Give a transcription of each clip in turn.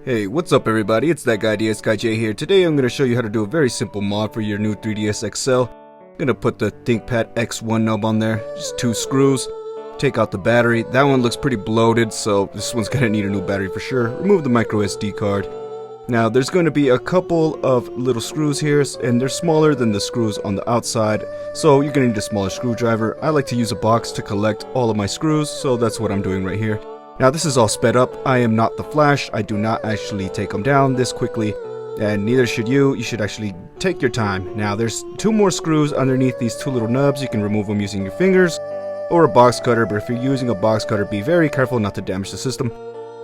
Hey, what's up everybody? It's that guy DSGuyJ here. Today I'm going to show you how to do a very simple mod for your new 3DS XL. I'm going to put the Thinkpad X1 nub on there, just 2 screws. Take out the battery. That one looks pretty bloated, so this one's going to need a new battery for sure. Remove the micro SD card. Now there's going to be a couple of little screws here, and they're smaller than the screws on the outside, so you're going to need a smaller screwdriver. I like to use a box to collect all of my screws, so that's what I'm doing right here. Now this is all sped up. I am not the Flash. I do not actually take them down this quickly, and neither should you. You should actually take your time. Now there's 2 more screws underneath these 2 little nubs. You can remove them using your fingers or a box cutter, but if you're using a box cutter, be very careful not to damage the system.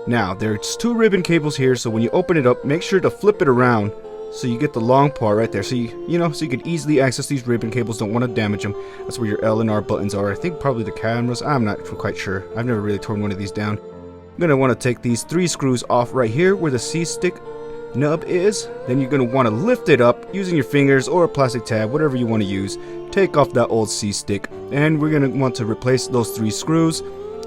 Now there's 2 ribbon cables here, so when you open it up, make sure to flip it around so you get the long part right there, so you can easily access these ribbon cables. Don't want to damage them. That's where your L and R buttons are. I think probably the cameras. I'm not quite sure. I've never really torn one of these down. I'm going to want to take these 3 screws off right here where the C-stick nub is. Then you're going to want to lift it up using your fingers or a plastic tab, whatever you want to use. Take off that old C-stick, and we're going to want to replace those 3 screws.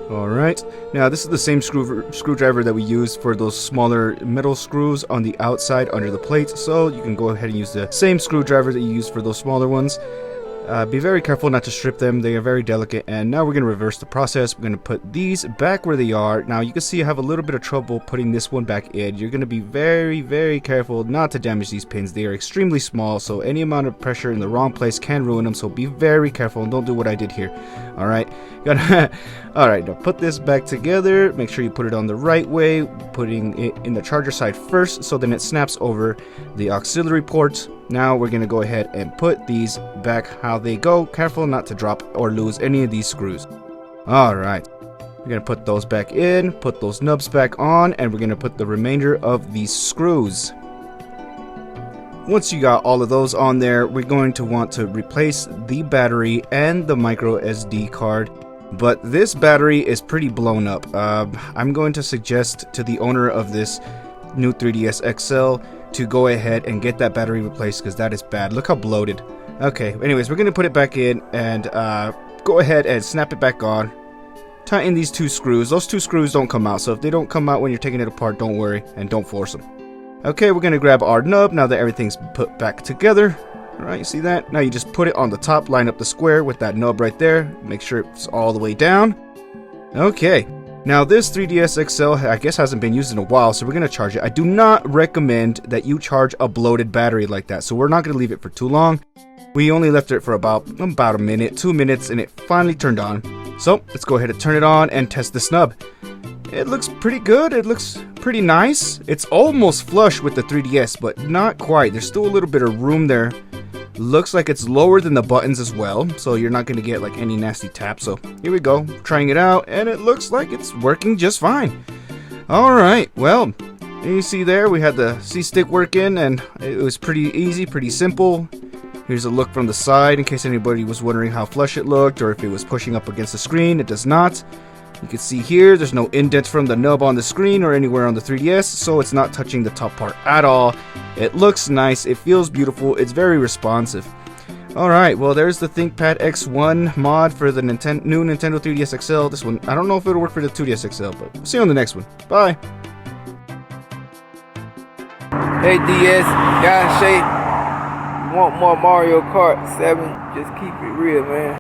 Alright, now this is the same screwdriver that we use for those smaller metal screws on the outside under the plate, so you can go ahead and use the same screwdriver that you use for those smaller ones. Be very careful not to strip them. They are very delicate. And now we're going to reverse the process. We're going to put these back where they are. Now you can see I have a little bit of trouble putting this one back in. You're going to be very careful not to damage these pins. They are extremely small, so any amount of pressure in the wrong place can ruin them, so be very careful and don't do what I did here. Alright, alright, now put this back together. Make sure you put it on the right way, putting it in the charger side first, so then it snaps over the auxiliary ports. Now we're going to go ahead and put these back how they go. Careful not to drop or lose any of these screws. Alright, we're going to put those back in, put those nubs back on, and we're going to put the remainder of these screws. Once you got all of those on there, we're going to want to replace the battery and the micro SD card. But this battery is pretty blown up. I'm going to suggest to the owner of this new 3DS XL to go ahead and get that battery replaced, because that is bad. Look how bloated. Okay, anyways, we're going to put it back in and go ahead and snap it back on. Tighten these 2 screws. Those 2 screws don't come out, so if they don't come out when you're taking it apart, don't worry and don't force them. Okay, we're going to grab our nub now that everything's put back together. Alright, you see that? Now you just put it on the top, line up the square with that nub right there. Make sure it's all the way down. Okay. Now this 3DS XL I guess hasn't been used in a while, so we're going to charge it. I do not recommend that you charge a bloated battery like that, so we're not going to leave it for too long. We only left it for about a minute, 2 minutes, and it finally turned on. So let's go ahead and turn it on and test the snub. It looks pretty good. It looks pretty nice. It's almost flush with the 3DS, but not quite. There's still a little bit of room there. Looks like it's lower than the buttons as well, so you're not going to get like any nasty taps. So here we go, trying it out, and it looks like it's working just fine. Alright, well, you see there we had the C-stick working, and it was pretty easy, pretty simple. Here's a look from the side in case anybody was wondering how flush it looked or if it was pushing up against the screen. It does not. You can see here there's no indent from the nub on the screen or anywhere on the 3DS, so it's not touching the top part at all. It looks nice, it feels beautiful, it's very responsive. Alright, well there's the Thinkpad X1 mod for the new Nintendo 3DS XL. This one, I don't know if it'll work for the 2DS XL, but we'll see you on the next one. Bye! Hey DS, guys, Shay, you want more Mario Kart 7? Just keep it real, man.